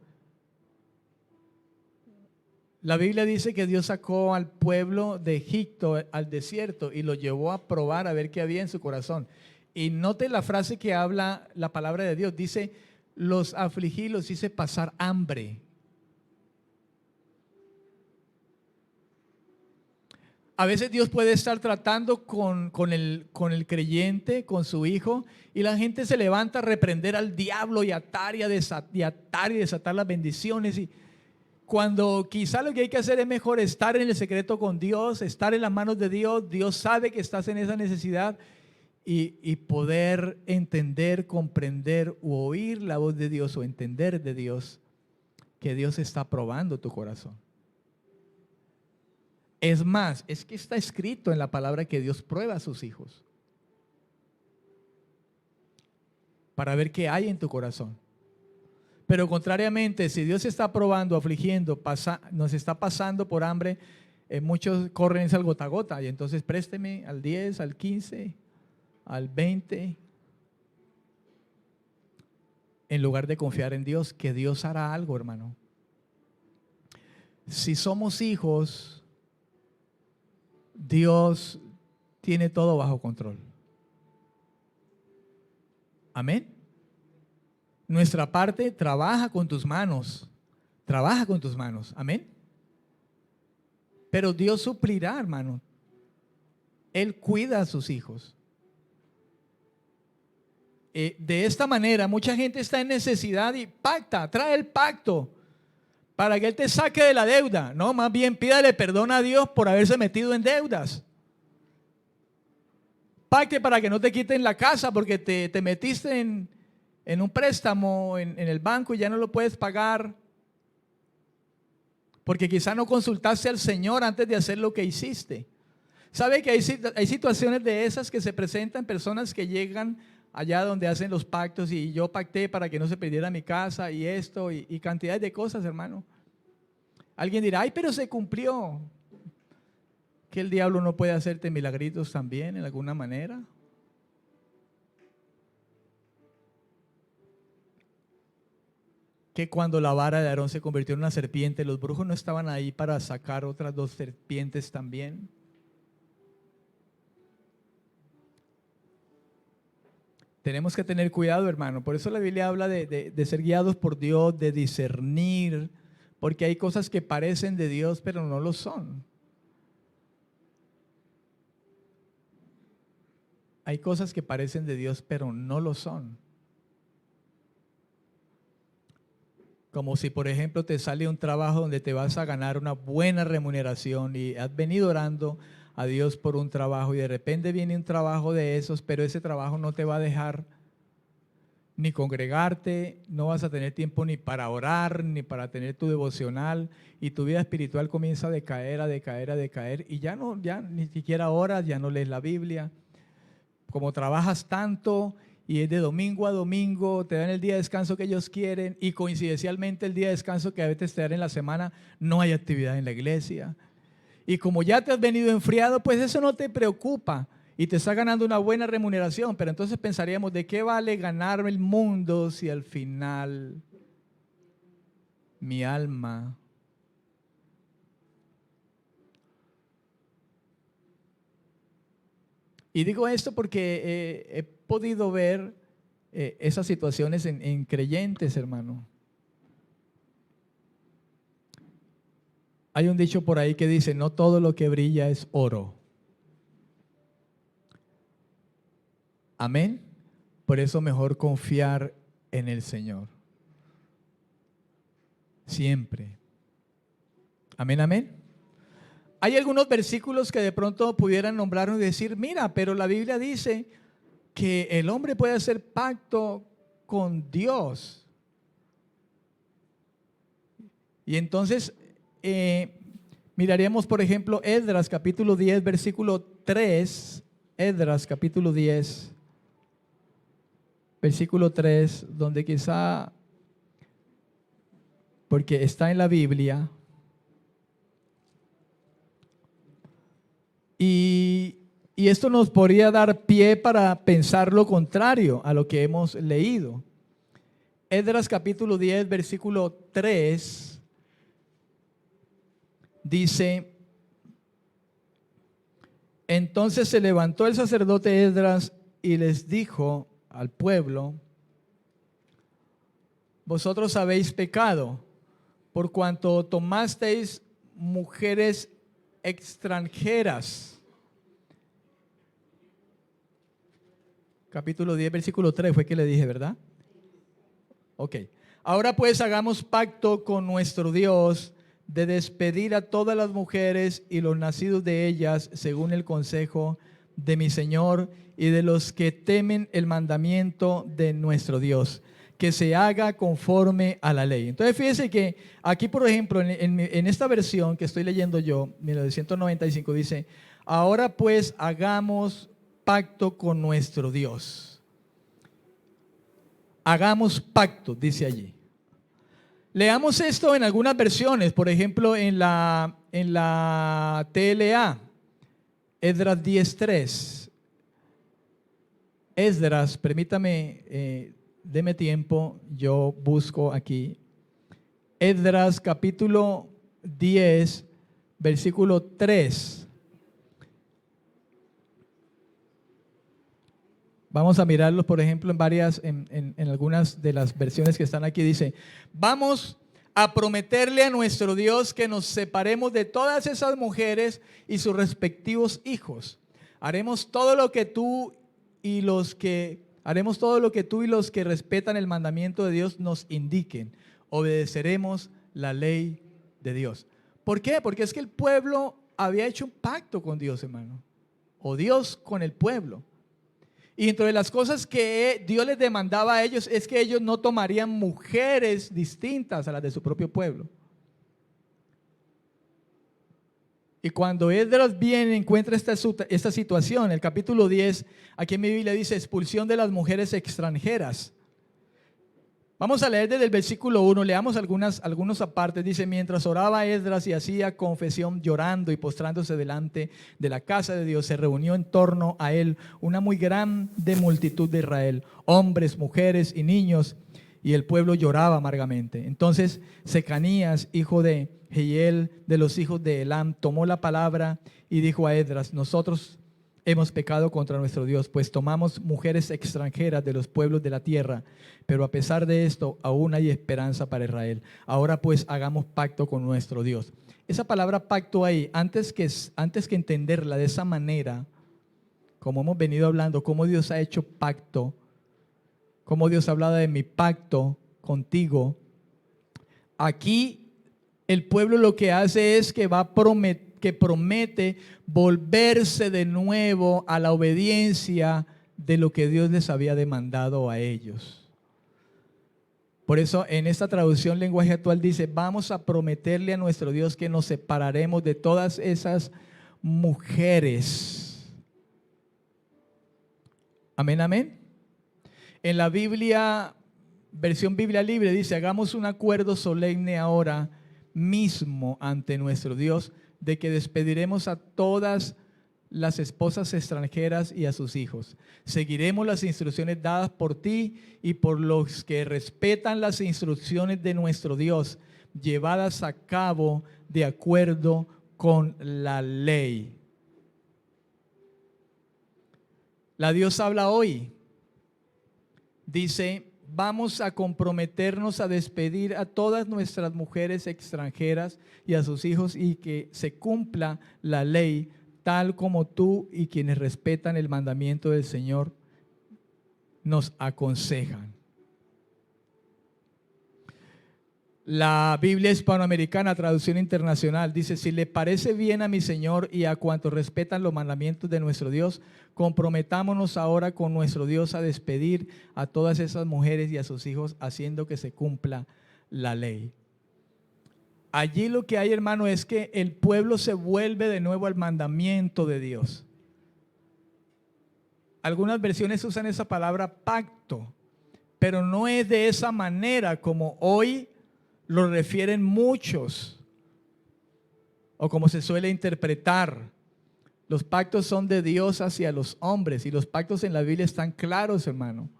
La Biblia dice que Dios sacó al pueblo de Egipto al desierto y lo llevó a probar a ver qué había en su corazón. Y note la frase que habla la palabra de Dios. Dice, los afligí, los hice pasar hambre. A veces Dios puede estar tratando con el creyente, con su hijo, y la gente se levanta a reprender al diablo y atar y desatar las bendiciones. Y cuando quizá lo que hay que hacer es mejor estar en el secreto con Dios, estar en las manos de Dios. Dios sabe que estás en esa necesidad y poder entender, comprender o oír la voz de Dios o entender de Dios que Dios está probando tu corazón. Es más, es que está escrito en la palabra que Dios prueba a sus hijos para ver qué hay en tu corazón. Pero contrariamente, si Dios está probando, afligiendo, nos está pasando por hambre, muchos corren al gota a gota y entonces présteme al 10, al 15, al 20, en lugar de confiar en Dios, que Dios hará algo, hermano. Si somos hijos, Dios tiene todo bajo control. Amén. Nuestra parte, trabaja con tus manos. Trabaja con tus manos. Amén. Pero Dios suplirá, hermano. Él cuida a sus hijos. De esta manera, mucha gente está en necesidad y pacta, trae el pacto para que Él te saque de la deuda. No, más bien pídale perdón a Dios por haberse metido en deudas. Pacte para que no te quiten la casa porque te metiste en un préstamo en el banco y ya no lo puedes pagar. Porque quizá no consultaste al Señor antes de hacer lo que hiciste. ¿Sabe que hay situaciones de esas que se presentan, personas que llegan allá donde hacen los pactos y yo pacté para que no se perdiera mi casa y esto y cantidad de cosas, hermano. Alguien dirá, ay, pero se cumplió. ¿Que el diablo no puede hacerte milagritos también en alguna manera? Que cuando la vara de Aarón se convirtió en una serpiente, los brujos no estaban ahí para sacar otras 2 serpientes también. Tenemos que tener cuidado, hermano. Por eso la Biblia habla de ser guiados por Dios, de discernir, porque hay cosas que parecen de Dios, pero no lo son. Hay cosas que parecen de Dios, pero no lo son. Como si, por ejemplo, te sale un trabajo donde te vas a ganar una buena remuneración y has venido orando a Dios por un trabajo y de repente viene un trabajo de esos, pero ese trabajo no te va a dejar ni congregarte, no vas a tener tiempo ni para orar, ni para tener tu devocional y tu vida espiritual comienza a decaer y ya ni siquiera oras, ya no lees la Biblia. Como trabajas tanto y es de domingo a domingo, te dan el día de descanso que ellos quieren y coincidencialmente el día de descanso que a veces te dan en la semana, no hay actividad en la iglesia. Y como ya te has venido enfriado, pues eso no te preocupa y te está ganando una buena remuneración, pero entonces pensaríamos, ¿de qué vale ganarme el mundo si al final mi alma Y digo esto porque he podido ver esas situaciones en creyentes, hermano. Hay un dicho por ahí que dice, no todo lo que brilla es oro. Amén. Por eso mejor confiar en el Señor. Siempre. Amén, amén. Hay algunos versículos que de pronto pudieran nombrarnos y decir, mira, pero la Biblia dice que el hombre puede hacer pacto con Dios. Y entonces miraríamos, por ejemplo, Esdras capítulo 10, versículo 3. Esdras capítulo 10, versículo 3, donde quizá, porque está en la Biblia, y esto nos podría dar pie para pensar lo contrario a lo que hemos leído. Esdras capítulo 10, versículo 3, dice, entonces se levantó el sacerdote Esdras y les dijo al pueblo, vosotros habéis pecado por cuanto tomasteis mujeres extranjeras. Capítulo 10, versículo 3 fue que le dije, ¿verdad? Ok. Ahora pues hagamos pacto con nuestro Dios de despedir a todas las mujeres y los nacidos de ellas según el consejo de mi Señor y de los que temen el mandamiento de nuestro Dios, que se haga conforme a la ley. Entonces fíjese que aquí, por ejemplo, en esta versión que estoy leyendo yo, 1995, dice, ahora pues hagamos pacto con nuestro Dios. Hagamos pacto, dice allí. Leamos esto en algunas versiones, por ejemplo, en la TLA, Esdras 10:3. Esdras, permítame, deme tiempo, yo busco aquí. Esdras capítulo 10, versículo 3. Vamos a mirarlos, por ejemplo, en algunas de las versiones que están aquí. Dice, vamos a prometerle a nuestro Dios que nos separemos de todas esas mujeres y sus respectivos hijos. Haremos todo lo que tú y los que respetan el mandamiento de Dios nos indiquen. Obedeceremos la ley de Dios. ¿Por qué? Porque es que el pueblo había hecho un pacto con Dios, hermano. O Dios con el pueblo. Y entre las cosas que Dios les demandaba a ellos es que ellos no tomarían mujeres distintas a las de su propio pueblo. Y cuando Esdras viene, encuentra esta situación, el capítulo 10, aquí en mi Biblia dice expulsión de las mujeres extranjeras. Vamos a leer desde el versículo 1, leamos algunos apartes. Dice, mientras oraba Esdras y hacía confesión llorando y postrándose delante de la casa de Dios, se reunió en torno a él una muy grande multitud de Israel, hombres, mujeres y niños, y el pueblo lloraba amargamente. Entonces Secanías, hijo de Jehiel, de los hijos de Elam, tomó la palabra y dijo a Esdras, nosotros hemos pecado contra nuestro Dios, pues tomamos mujeres extranjeras de los pueblos de la tierra, pero a pesar de esto, aún hay esperanza para Israel. Ahora pues hagamos pacto con nuestro Dios. Esa palabra pacto ahí, antes que entenderla de esa manera, como hemos venido hablando, cómo Dios ha hecho pacto, cómo Dios ha hablado de mi pacto contigo, aquí el pueblo lo que hace es que promete volverse de nuevo a la obediencia de lo que Dios les había demandado a ellos. Por eso en esta traducción lenguaje actual dice, vamos a prometerle a nuestro Dios que nos separaremos de todas esas mujeres. Amén, amén. En la Biblia, versión Biblia Libre, dice, hagamos un acuerdo solemne ahora mismo ante nuestro Dios, de que despediremos a todas las esposas extranjeras y a sus hijos. Seguiremos las instrucciones dadas por ti y por los que respetan las instrucciones de nuestro Dios, llevadas a cabo de acuerdo con la ley. La Dios habla hoy. Dice, vamos a comprometernos a despedir a todas nuestras mujeres extranjeras y a sus hijos y que se cumpla la ley tal como tú y quienes respetan el mandamiento del Señor nos aconsejan. La Biblia Hispanoamericana, traducción internacional, dice, si le parece bien a mi Señor y a cuantos respetan los mandamientos de nuestro Dios, comprometámonos ahora con nuestro Dios a despedir a todas esas mujeres y a sus hijos, haciendo que se cumpla la ley. Allí lo que hay, hermano, es que el pueblo se vuelve de nuevo al mandamiento de Dios. Algunas versiones usan esa palabra pacto, pero no es de esa manera como hoy lo refieren muchos, o como se suele interpretar. Los pactos son de Dios hacia los hombres, y los pactos en la Biblia están claros, hermano.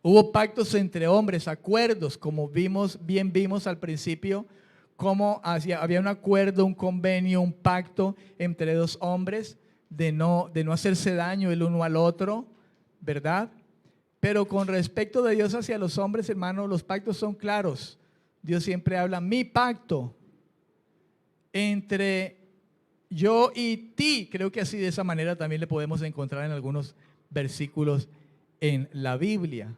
Hubo pactos entre hombres, acuerdos, como vimos al principio, como había un acuerdo, un convenio, un pacto entre dos hombres de no hacerse daño el uno al otro, ¿verdad? Pero con respecto de Dios hacia los hombres, hermano, los pactos son claros. Dios siempre habla, mi pacto entre yo y ti. Creo que así de esa manera también le podemos encontrar en algunos versículos en la Biblia.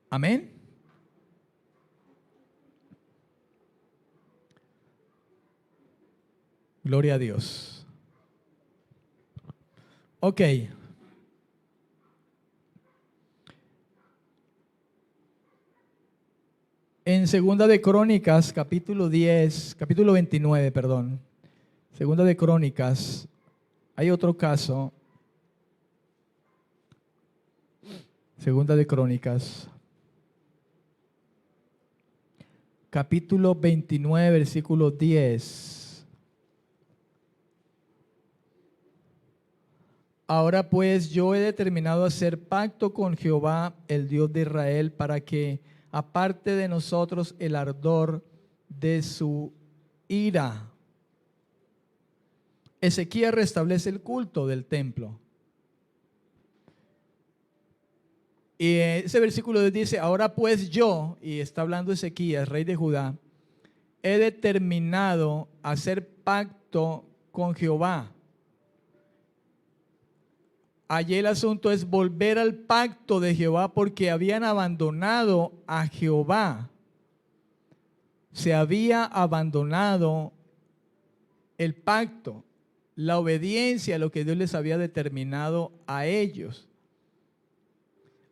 Amén. Gloria a Dios. Ok. En Segunda de Crónicas, capítulo 29, perdón. Segunda de Crónicas, hay otro caso. Segunda de Crónicas, capítulo 29, versículo 10. Ahora pues yo he determinado hacer pacto con Jehová, el Dios de Israel, para que aparte de nosotros el ardor de su ira. Ezequías restablece el culto del templo. Y ese versículo dice, ahora pues yo, y está hablando Ezequías, rey de Judá, he determinado hacer pacto con Jehová. Allí el asunto es volver al pacto de Jehová porque habían abandonado a Jehová. Se había abandonado el pacto, la obediencia a lo que Dios les había determinado a ellos.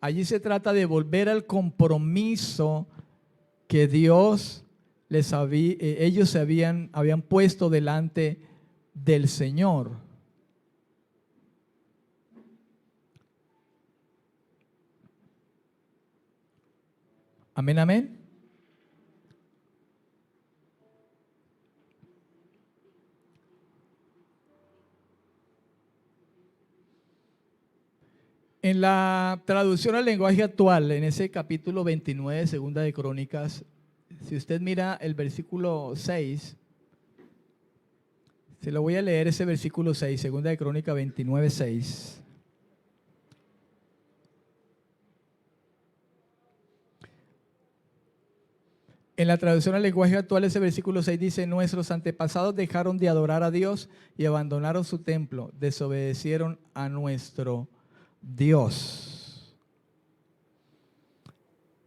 Allí se trata de volver al compromiso que Dios ellos se habían puesto delante del Señor. Amén, amén. En la traducción al lenguaje actual, en ese capítulo 29 de Segunda de Crónicas, si usted mira el versículo 6, se lo voy a leer ese versículo 6, Segunda de Crónicas 29, 6. En la traducción al lenguaje actual, ese versículo 6 dice: nuestros antepasados dejaron de adorar a Dios y abandonaron su templo, desobedecieron a nuestro Dios.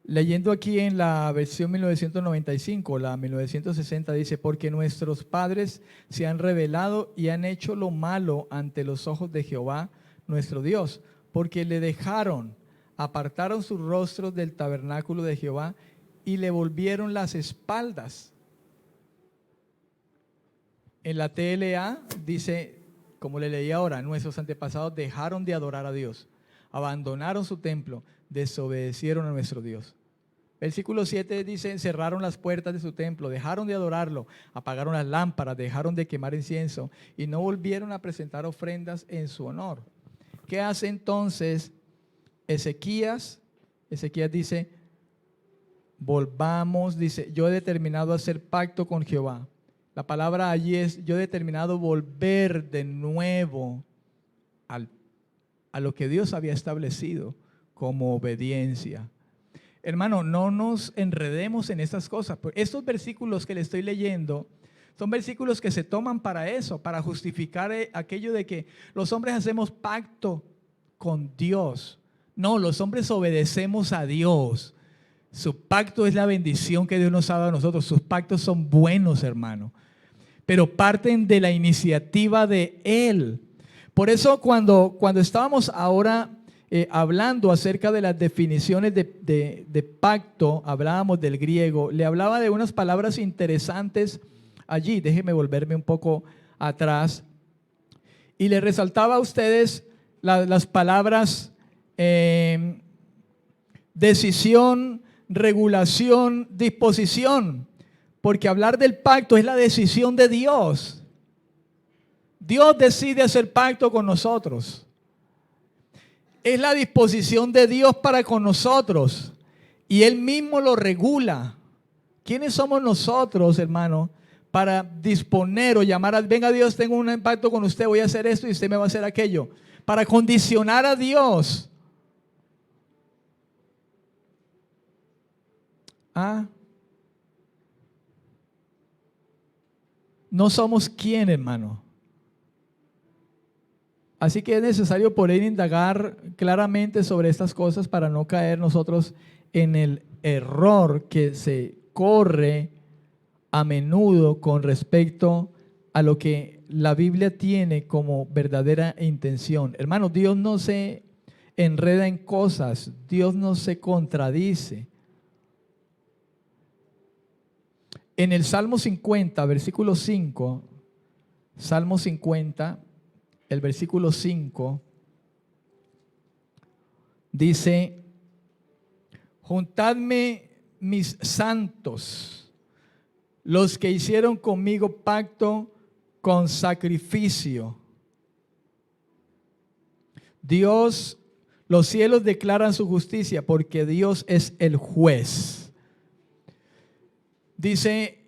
Leyendo aquí en la versión 1995, la 1960 dice: porque nuestros padres se han rebelado y han hecho lo malo ante los ojos de Jehová nuestro Dios, porque le dejaron, apartaron sus rostros del tabernáculo de Jehová y le volvieron las espaldas. En la TLA dice, como le leí ahora, nuestros antepasados dejaron de adorar a Dios, abandonaron su templo, desobedecieron a nuestro Dios. Versículo 7 dice: cerraron las puertas de su templo, dejaron de adorarlo, apagaron las lámparas, dejaron de quemar incienso y no volvieron a presentar ofrendas en su honor. ¿Qué hace entonces Ezequías? Ezequías dice: volvamos, dice, yo he determinado hacer pacto con Jehová. La palabra allí es: yo he determinado volver de nuevo a lo que Dios había establecido como obediencia. Hermano, no nos enredemos en estas cosas. Estos versículos que le estoy leyendo son versículos que se toman para eso, para justificar aquello de que los hombres hacemos pacto con Dios. No, los hombres obedecemos a Dios. Su pacto es la bendición que Dios nos ha dado a nosotros. Sus pactos son buenos, hermano, pero parten de la iniciativa de Él. Por eso cuando estábamos ahora hablando acerca de las definiciones de pacto, hablábamos del griego, le hablaba de unas palabras interesantes allí. Déjenme volverme un poco atrás. Y le resaltaba a ustedes las palabras decisión, regulación, disposición, porque hablar del pacto es la decisión de Dios. Dios decide hacer pacto con nosotros. Es la disposición de Dios para con nosotros y Él mismo lo regula. ¿Quiénes somos nosotros, hermano, para disponer o llamar a: venga Dios, tengo un pacto con usted, voy a hacer esto y usted me va a hacer aquello? Para condicionar a Dios. No somos quién, hermano. Así que es necesario poder indagar claramente sobre estas cosas para no caer nosotros en el error que se corre a menudo con respecto a lo que la Biblia tiene como verdadera intención. Hermano, Dios no se enreda en cosas, Dios no se contradice. En el Salmo 50, versículo 5, Salmo 50, el versículo 5, dice: juntadme mis santos, los que hicieron conmigo pacto con sacrificio. Dios, los cielos declaran su justicia, porque Dios es el juez. Dice,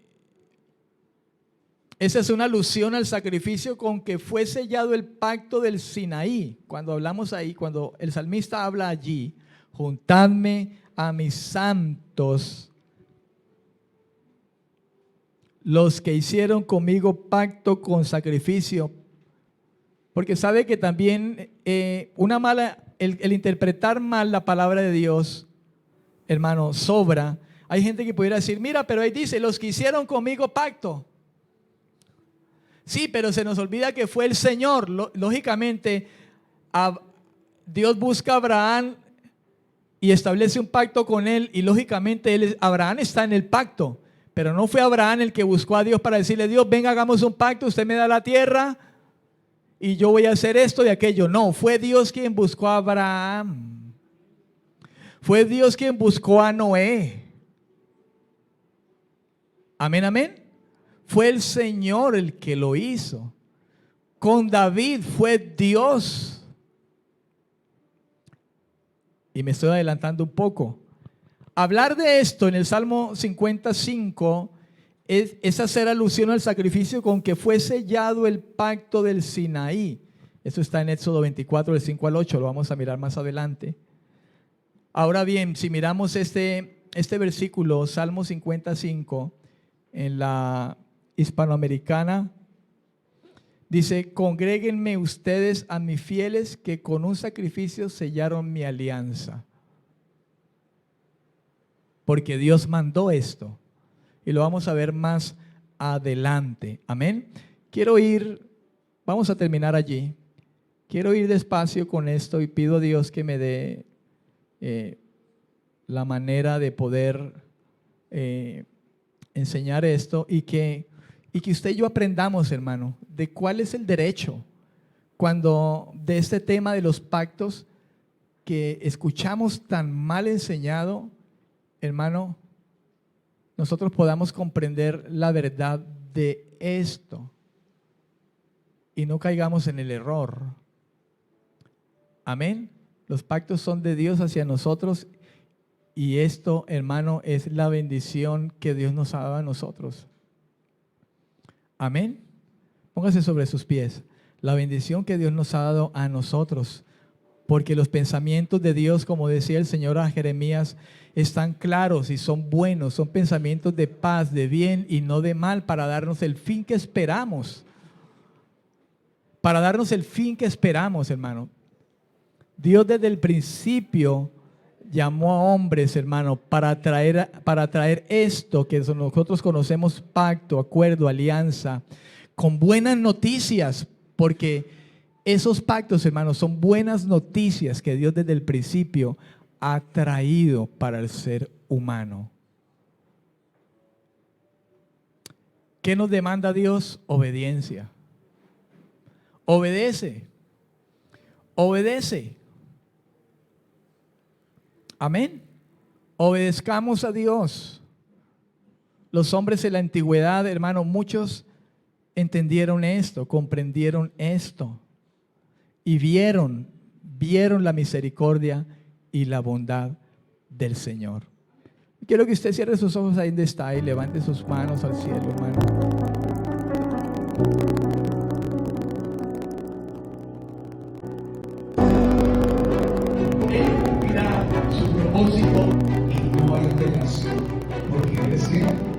esa es una alusión al sacrificio con que fue sellado el pacto del Sinaí. Cuando hablamos ahí, cuando el salmista habla allí: juntadme a mis santos, los que hicieron conmigo pacto con sacrificio. Porque sabe que también el interpretar mal la palabra de Dios, hermano, sobra. Hay gente que pudiera decir: mira, pero ahí dice, los que hicieron conmigo pacto. Sí, pero se nos olvida que fue el Señor. Lógicamente, Dios busca a Abraham y establece un pacto con él, y lógicamente Abraham está en el pacto, Pero no fue Abraham el que buscó a Dios para decirle: Dios, venga, hagamos un pacto, usted me da la tierra y yo voy a hacer esto y aquello. No, fue Dios quien buscó a Abraham. Fue Dios quien buscó a Noé. Amén, amén. Fue el Señor el que lo hizo. Con David fue Dios. Y me estoy adelantando un poco. Hablar de esto en el Salmo 55 es hacer alusión al sacrificio con que fue sellado el pacto del Sinaí. Eso está en Éxodo 24, del 5 al 8, lo vamos a mirar más adelante. Ahora bien, si miramos este versículo, Salmo 55, en la hispanoamericana, dice: congréguenme ustedes a mis fieles que con un sacrificio sellaron mi alianza. Porque Dios mandó esto. Y lo vamos a ver más adelante. Amén. Vamos a terminar allí. Quiero ir despacio con esto y pido a Dios que me dé la manera de poder enseñar esto y que usted y yo aprendamos, hermano, de cuál es el derecho cuando de este tema de los pactos que escuchamos tan mal enseñado, hermano, nosotros podamos comprender la verdad de esto y no caigamos en el error. Amén. Los pactos son de Dios hacia nosotros y esto, hermano, es la bendición que Dios nos ha dado a nosotros. Amén. Póngase sobre sus pies. La bendición que Dios nos ha dado a nosotros. Porque los pensamientos de Dios, como decía el Señor a Jeremías, están claros y son buenos. Son pensamientos de paz, de bien y no de mal, para darnos el fin que esperamos. Para darnos el fin que esperamos, hermano. Dios desde el principio llamó a hombres, hermano, para traer esto que nosotros conocemos: pacto, acuerdo, alianza, con buenas noticias, porque esos pactos, hermanos, son buenas noticias que Dios desde el principio ha traído para el ser humano. ¿Qué nos demanda Dios? Obediencia. Obedece. Obedece. Amén. Obedezcamos a Dios. Los hombres en la antigüedad, hermano, muchos entendieron esto, comprendieron esto y vieron la misericordia y la bondad del Señor. Quiero que usted cierre sus ojos ahí donde está y levante sus manos al cielo, hermano. Él cumplirá su propósito y no hay tentación, porque Él es fiel.